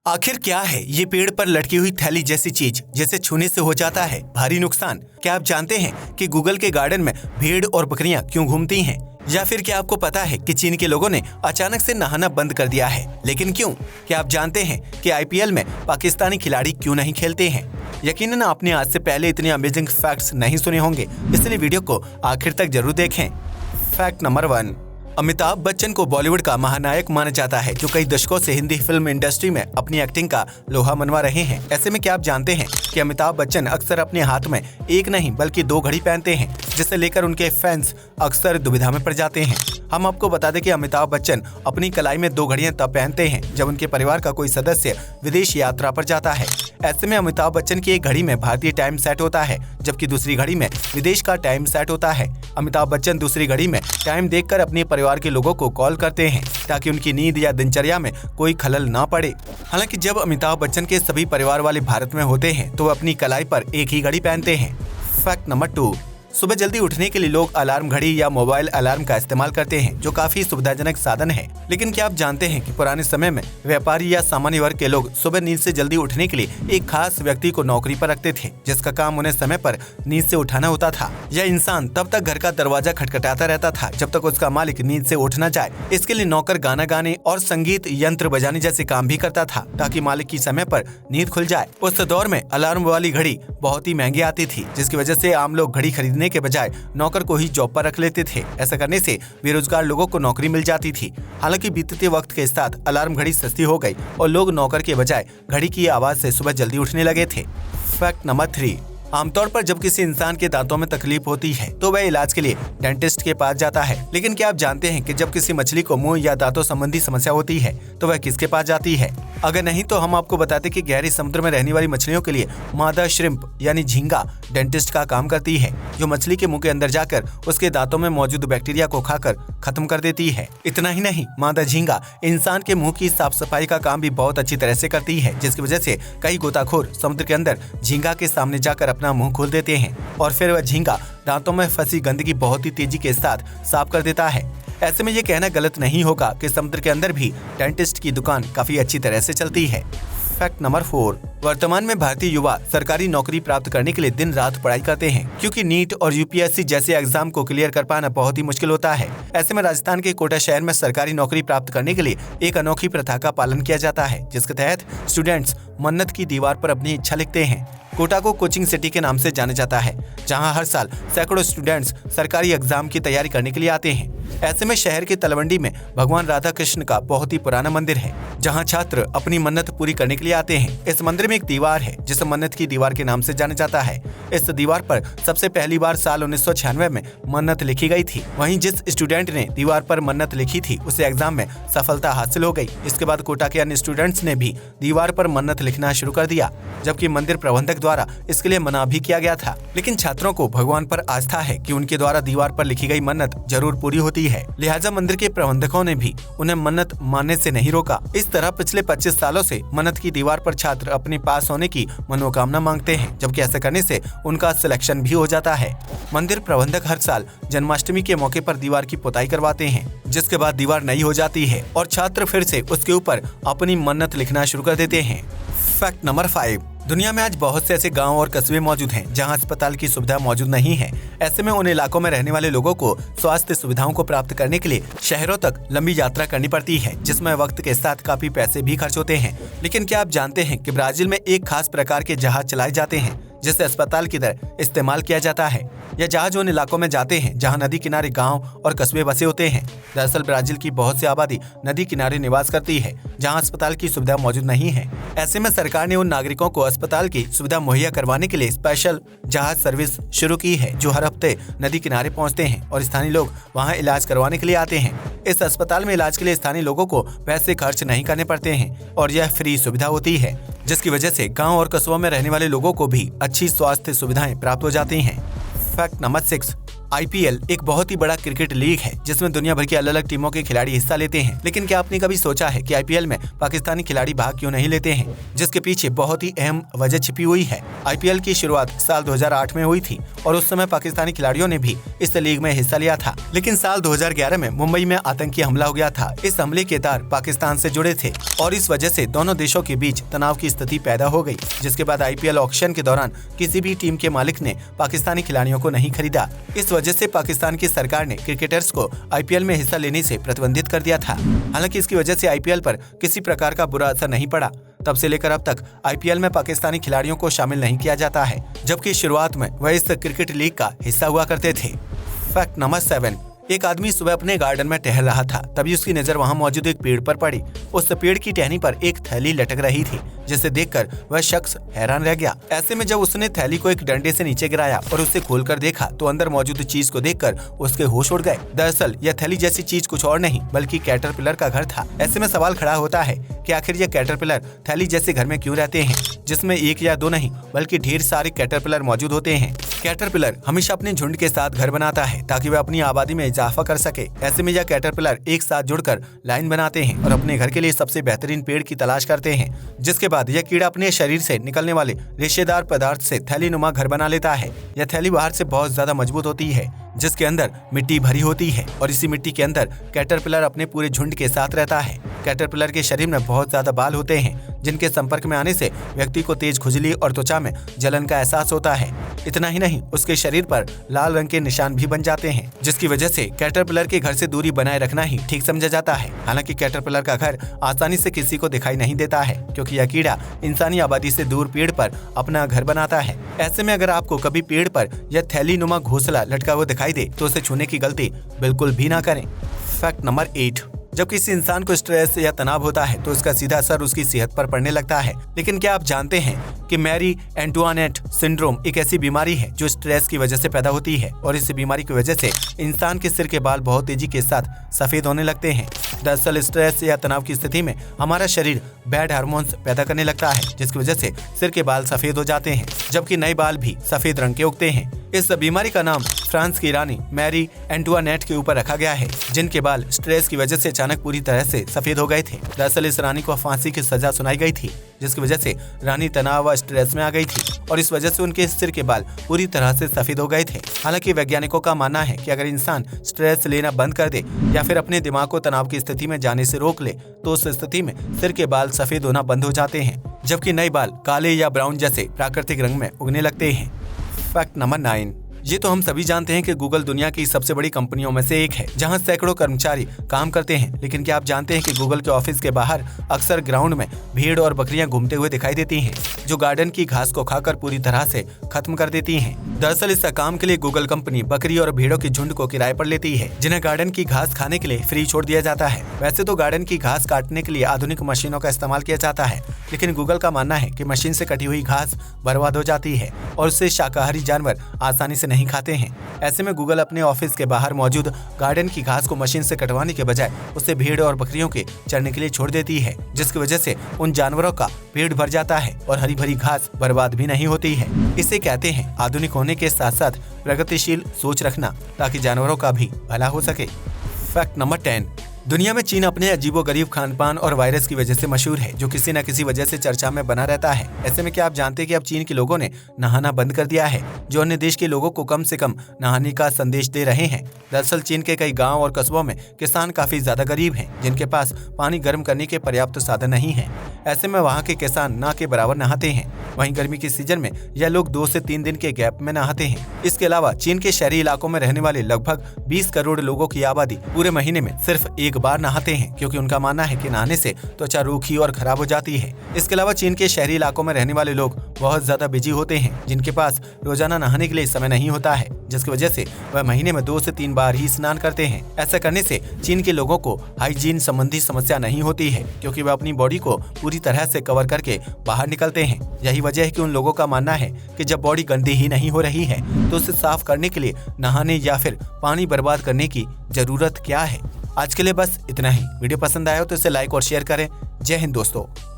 आखिर क्या है ये पेड़ पर लटकी हुई थैली जैसी चीज जिसे छूने से हो जाता है भारी नुकसान? क्या आप जानते हैं कि गूगल के गार्डन में भेड़ और बकरियां क्यों घूमती हैं? या फिर क्या आपको पता है कि चीन के लोगों ने अचानक से नहाना बंद कर दिया है, लेकिन क्यों? क्या आप जानते हैं कि आईपीएल में पाकिस्तानी खिलाड़ी क्यों नहीं खेलते हैं? यकीनन आपने आज से पहले इतने अमेजिंग फैक्ट्स नहीं सुने होंगे, इसलिए वीडियो को आखिर तक जरूर देखें। फैक्ट नंबर 1, अमिताभ बच्चन को बॉलीवुड का महानायक माना जाता है, जो कई दशकों से हिंदी फिल्म इंडस्ट्री में अपनी एक्टिंग का लोहा मनवा रहे हैं। ऐसे में क्या आप जानते हैं कि अमिताभ बच्चन अक्सर अपने हाथ में एक नहीं बल्कि 2 घड़ी पहनते हैं, जिसे लेकर उनके फैंस अक्सर दुविधा में पड़ जाते हैं। हम आपको बता दें कि अमिताभ बच्चन अपनी कलाई में 2 घड़ियां तब पहनते हैं जब उनके परिवार का कोई सदस्य विदेश यात्रा पर जाता है। ऐसे में अमिताभ बच्चन की एक घड़ी में भारतीय टाइम सेट होता है, जबकि दूसरी घड़ी में विदेश का टाइम सेट होता है। अमिताभ बच्चन दूसरी घड़ी में टाइम देखकर अपने परिवार के लोगों को कॉल करते हैं ताकि उनकी नींद या दिनचर्या में कोई खलल ना पड़े। हालांकि जब अमिताभ बच्चन के सभी परिवार वाले भारत में होते हैं तो वो अपनी कलाई पर एक ही घड़ी पहनते हैं। फैक्ट नंबर 2, सुबह जल्दी उठने के लिए लोग अलार्म घड़ी या मोबाइल अलार्म का इस्तेमाल करते हैं, जो काफी सुविधाजनक साधन है। लेकिन क्या आप जानते हैं कि पुराने समय में व्यापारी या सामान्य वर्ग के लोग सुबह नींद से जल्दी उठने के लिए एक खास व्यक्ति को नौकरी पर रखते थे, जिसका काम उन्हें समय पर नींद से उठाना होता था। यह इंसान तब तक घर का दरवाजा खटखटाता रहता था जब तक उसका मालिक नींद से उठ न जाए। इसके लिए नौकर गाना गाने और संगीत यंत्र बजाने जैसे काम भी करता था ताकि मालिक की समय पर नींद खुल जाए। उस दौर में अलार्म वाली घड़ी बहुत ही महंगी आती थी, जिसकी वजह से आम लोग घड़ी खरीदने के बजाय नौकर को ही जॉब पर रख लेते थे। ऐसा करने से बेरोजगार लोगों को नौकरी मिल जाती थी। हालांकि बीतते वक्त के साथ अलार्म घड़ी सस्ती हो गई और लोग नौकर के बजाय घड़ी की आवाज से सुबह जल्दी उठने लगे थे। फैक्ट नंबर 3, आमतौर पर जब किसी इंसान के दांतों में तकलीफ होती है तो वह इलाज के लिए डेंटिस्ट के पास जाता है। लेकिन क्या आप जानते हैं कि जब किसी मछली को मुंह या दांतों संबंधी समस्या होती है तो वह किसके पास जाती है? अगर नहीं तो हम आपको बताते कि गहरे समुद्र में रहने वाली मछलियों के लिए मादा श्रिम्प यानी झींगा डेंटिस्ट का काम करती है, जो मछली के मुंह के अंदर जाकर उसके दांतों में मौजूद बैक्टीरिया को खाकर खत्म कर देती है। इतना ही नहीं, मादा झींगा इंसान के मुंह की साफ सफाई का काम भी बहुत अच्छी तरह से करती है, जिसकी वजह से कई गोताखोर समुद्र के अंदर झींगा के सामने जाकर अपना मुंह खोल देते हैं और फिर वह झींगा दांतों में फंसी गंदगी बहुत ही तेजी के साथ साफ कर देता है। ऐसे में ये कहना गलत नहीं होगा कि समुद्र के अंदर भी डेंटिस्ट की दुकान काफी अच्छी तरह से चलती है। फैक्ट नंबर 4, वर्तमान में भारतीय युवा सरकारी नौकरी प्राप्त करने के लिए दिन रात पढ़ाई करते हैं, क्योंकि नीट और यूपीएससी जैसे एग्जाम को क्लियर कर पाना बहुत ही मुश्किल होता है। ऐसे में राजस्थान के कोटा शहर में सरकारी नौकरी प्राप्त करने के लिए एक अनोखी प्रथा का पालन किया जाता है, जिसके तहत स्टूडेंट्स मन्नत की दीवार पर अपनी इच्छा लिखते हैं। कोटा को कोचिंग सिटी के नाम से जाना जाता है, जहां हर साल सैकड़ों स्टूडेंट्स सरकारी एग्जाम की तैयारी करने के लिए आते हैं। ऐसे में शहर के तलवंडी में भगवान राधा कृष्ण का बहुत ही पुराना मंदिर है, जहां छात्र अपनी मन्नत पूरी करने के लिए आते हैं। इस मंदिर में एक दीवार है जिसे मन्नत की दीवार के नाम से जाना जाता है। इस दीवार पर सबसे पहली बार साल 1996 में मन्नत लिखी गई थी। वहीं जिस स्टूडेंट ने दीवार पर मन्नत लिखी थी उसे एग्जाम में सफलता हासिल हो गई। इसके बाद कोटा के अन्य स्टूडेंट्स ने भी दीवार पर मन्नत लिखना शुरू कर दिया, जबकि मंदिर प्रबंधक द्वारा इसके लिए मना भी किया गया था। लेकिन छात्रों को भगवान पर आस्था है कि उनके द्वारा दीवार पर लिखी गई मन्नत जरूर पूरी होती है, लिहाजा मंदिर के प्रबंधकों ने भी उन्हें मन्नत मानने से नहीं रोका। इस तरह पिछले 25 सालों से मन्नत की दीवार पर छात्र अपने पास होने की मनोकामना मांगते हैं, जबकि ऐसा करने से उनका सिलेक्शन भी हो जाता है। मंदिर प्रबंधक हर साल जन्माष्टमी के मौके पर दीवार की पुताई करवाते हैं, जिसके बाद दीवार नई हो जाती है और छात्र फिर से उसके ऊपर अपनी मन्नत लिखना शुरू कर देते हैं। फैक्ट नंबर 5, दुनिया में आज बहुत से ऐसे गांव और कस्बे मौजूद हैं जहां अस्पताल की सुविधा मौजूद नहीं है। ऐसे में उन इलाकों में रहने वाले लोगों को स्वास्थ्य सुविधाओं को प्राप्त करने के लिए शहरों तक लंबी यात्रा करनी पड़ती है, जिसमें वक्त के साथ काफी पैसे भी खर्च होते हैं। लेकिन क्या आप जानते हैं कि ब्राजील में एक खास प्रकार के जहाज चलाए जाते हैं जिसे अस्पताल की तरह इस्तेमाल किया जाता है? यह जहाज उन इलाकों में जाते हैं जहां नदी किनारे गांव और कस्बे बसे होते हैं। दरअसल ब्राजील की बहुत सी आबादी नदी किनारे निवास करती है, जहां अस्पताल की सुविधा मौजूद नहीं है। ऐसे में सरकार ने उन नागरिकों को अस्पताल की सुविधा मुहैया करवाने के लिए स्पेशल जहाज सर्विस शुरू की है, जो हर हफ्ते नदी किनारे पहुंचते हैं और स्थानीय लोग वहां इलाज करवाने के लिए आते हैं। इस अस्पताल में इलाज के लिए स्थानीय लोगों को पैसे खर्च नहीं करने पड़ते हैं और यह फ्री सुविधा होती है, जिसकी वजह से गांव और कस्बों में रहने वाले लोगों को भी अच्छी स्वास्थ्य सुविधाएं प्राप्त हो जाती हैं। फैक्ट नंबर 6, IPL एक बहुत ही बड़ा क्रिकेट लीग है जिसमें दुनिया भर की अलग अलग टीमों के खिलाड़ी हिस्सा लेते हैं। लेकिन क्या आपने कभी सोचा है कि IPL में पाकिस्तानी खिलाड़ी भाग क्यों नहीं लेते हैं, जिसके पीछे बहुत ही अहम वजह छिपी हुई है। IPL की शुरुआत साल 2008 में हुई थी और उस समय पाकिस्तानी खिलाड़ियों ने भी इस लीग में हिस्सा लिया था। लेकिन साल 2011 में मुंबई में आतंकी हमला हो गया था। इस हमले के तार पाकिस्तान से जुड़े थे और इस वजह से दोनों देशों के बीच तनाव की स्थिति पैदा हो गई, जिसके बाद IPL ऑक्शन के दौरान किसी भी टीम के मालिक ने पाकिस्तानी खिलाड़ियों को नहीं खरीदा। इस वजह से पाकिस्तान की सरकार ने क्रिकेटर्स को IPL में हिस्सा लेने से प्रतिबंधित कर दिया था। हालांकि इसकी वजह से IPL पर किसी प्रकार का बुरा असर नहीं पड़ा। तब से लेकर अब तक IPL में पाकिस्तानी खिलाड़ियों को शामिल नहीं किया जाता है, जबकि शुरुआत में वह इस क्रिकेट लीग का हिस्सा हुआ करते थे। Fact number 7। एक आदमी सुबह अपने गार्डन में टहल रहा था, तभी उसकी नजर वहां मौजूद एक पेड़ पर पड़ी। उस पेड़ की टहनी पर एक थैली लटक रही थी, जिसे देखकर वह शख्स हैरान रह गया। ऐसे में जब उसने थैली को एक डंडे से नीचे गिराया और उसे खोलकर देखा तो अंदर मौजूद चीज को देखकर उसके होश उड़ गए। दरअसल यह थैली जैसी चीज कुछ और नहीं बल्कि कैटरपिलर का घर था। ऐसे में सवाल खड़ा होता है कि आखिर यह कैटरपिलर थैली जैसे घर में क्यों रहते हैं, जिसमें एक या दो नहीं बल्कि ढेर सारे कैटरपिलर मौजूद होते हैं। कैटरपिलर हमेशा अपने झुंड के साथ घर बनाता है ताकि वह अपनी आबादी में इजाफा कर सके। ऐसे में यह कैटरपिलर एक साथ जुड़कर लाइन बनाते हैं और अपने घर के लिए सबसे बेहतरीन पेड़ की तलाश करते हैं, जिसके बाद यह कीड़ा अपने शरीर से निकलने वाले रेशेदार पदार्थ से थैली नुमा घर बना लेता है। यह थैली बाहर से बहुत ज्यादा मजबूत होती है, जिसके अंदर मिट्टी भरी होती है और इसी मिट्टी के अंदर कैटरपिलर अपने पूरे झुंड के साथ रहता है। कैटरपिलर के शरीर में बहुत ज्यादा बाल होते हैं, जिनके संपर्क में आने से व्यक्ति को तेज खुजली और त्वचा में जलन का एहसास होता है। इतना ही नहीं, उसके शरीर पर लाल रंग के निशान भी बन जाते हैं, जिसकी वजह से कैटरपिलर के घर से दूरी बनाए रखना ही ठीक समझा जाता है। हालांकि कैटरपिलर का घर आसानी से किसी को दिखाई नहीं देता है, क्योंकि यह कीड़ा इंसानी आबादी से दूर पेड़ पर अपना घर बनाता है। ऐसे में अगर आपको कभी पेड़ पर यह थैली नुमा घोंसला लटका हुआ दिखाई दे तो उसे छूने की गलती बिल्कुल भी ना करें। Fact number 8। जब किसी इंसान को स्ट्रेस या तनाव होता है तो इसका सीधा असर उसकी सेहत पर पड़ने लगता है। लेकिन क्या आप जानते हैं कि मैरी एंटुआनेट सिंड्रोम एक ऐसी बीमारी है जो स्ट्रेस की वजह से पैदा होती है और इस बीमारी की वजह से इंसान के सिर के बाल बहुत तेजी के साथ सफेद होने लगते हैं। दरअसल स्ट्रेस या तनाव की स्थिति में हमारा शरीर बैड हार्मोन्स पैदा करने लगता है, जिसकी वजह से सिर के बाल सफेद हो जाते हैं, जबकि नए बाल भी सफेद रंग के उगते हैं। इस बीमारी का नाम फ्रांस की रानी मैरी एंटुआनेट के ऊपर रखा गया है, जिनके बाल स्ट्रेस की वजह से अचानक पूरी तरह से सफेद हो गए थे। दरअसल इस रानी को फांसी की सजा सुनाई गई थी, जिसकी वजह से रानी तनाव व स्ट्रेस में आ गई थी और इस वजह से उनके सिर के बाल पूरी तरह से सफेद हो गए थे। हालांकि वैज्ञानिकों का मानना है कि अगर इंसान स्ट्रेस लेना बंद कर दे या फिर अपने दिमाग को तनाव की स्थिति में जाने से रोक ले तो उस स्थिति में सिर के बाल सफेद होना बंद हो जाते हैं, जबकि नए बाल काले या ब्राउन जैसे प्राकृतिक रंग में उगने लगते हैं। Fact number 9। ये तो हम सभी जानते हैं कि गूगल दुनिया की सबसे बड़ी कंपनियों में से एक है, जहां सैकड़ों कर्मचारी काम करते हैं। लेकिन क्या आप जानते हैं कि गूगल के ऑफिस के बाहर अक्सर ग्राउंड में भेड़ और बकरियां घूमते हुए दिखाई देती हैं, जो गार्डन की घास को खाकर पूरी तरह से खत्म कर देती हैं। दरअसल इस काम के लिए गूगल कंपनी बकरी और भेड़ों के झुंड को किराए पर लेती है, जिन्हें गार्डन की घास खाने के लिए फ्री छोड़ दिया जाता है। वैसे तो गार्डन की घास काटने के लिए आधुनिक मशीनों का इस्तेमाल किया जाता है, लेकिन गूगल का मानना है कि मशीन से कटी हुई घास बर्बाद हो जाती है और उससे शाकाहारी जानवर आसानी से नहीं खाते हैं। ऐसे में गूगल अपने ऑफिस के बाहर मौजूद गार्डन की घास को मशीन से कटवाने के बजाय उसे भेड़ और बकरियों के चरने के लिए छोड़ देती है, जिसकी वजह से उन जानवरों का पेट भर जाता है और हरी भरी घास बर्बाद भी नहीं होती है। इसे कहते हैं आधुनिक होने के साथ साथ प्रगतिशील सोच रखना, ताकि जानवरों का भी भला हो सके। Fact number 10। दुनिया में चीन अपने अजीबोगरीब खानपान और वायरस की वजह से मशहूर है, जो किसी न किसी वजह से चर्चा में बना रहता है। ऐसे में क्या आप जानते हैं कि अब चीन के लोगों ने नहाना बंद कर दिया है, जो अन्य देश के लोगों को कम से कम नहाने का संदेश दे रहे हैं। दरअसल चीन के कई गांव और कस्बों में किसान काफी ज्यादा गरीब हैं, जिनके पास पानी गर्म करने के पर्याप्त साधन नहीं है। ऐसे में वहाँ के किसान ना के बराबर नहाते हैं। वहीं गर्मी के सीजन में यह लोग 2 से 3 दिन के गैप में नहाते हैं। इसके अलावा चीन के शहरी इलाकों में रहने वाले लगभग 20 करोड़ लोगों की आबादी पूरे महीने में सिर्फ एक बार नहाते हैं, क्योंकि उनका मानना है कि नहाने से त्वचा रूखी और खराब हो जाती है। इसके अलावा चीन के शहरी इलाकों में रहने वाले लोग बहुत ज्यादा बिजी होते हैं, जिनके पास रोजाना नहाने के लिए समय नहीं होता है, जिसकी वजह से वह महीने में 2 से 3 बार ही स्नान करते हैं। ऐसा करने से चीन के लोगों को हाइजीन संबंधी समस्या नहीं होती है, क्योंकि वह अपनी बॉडी को पूरी तरह से कवर करके बाहर निकलते हैं। यही वजह है कि उन लोगों का मानना है कि जब बॉडी गंदी ही नहीं हो रही है तो उसे साफ करने के लिए नहाने या फिर पानी बर्बाद करने की जरूरत क्या है। आज के लिए बस इतना ही। वीडियो पसंद आया हो तो इसे लाइक और शेयर करें। जय हिंद दोस्तों।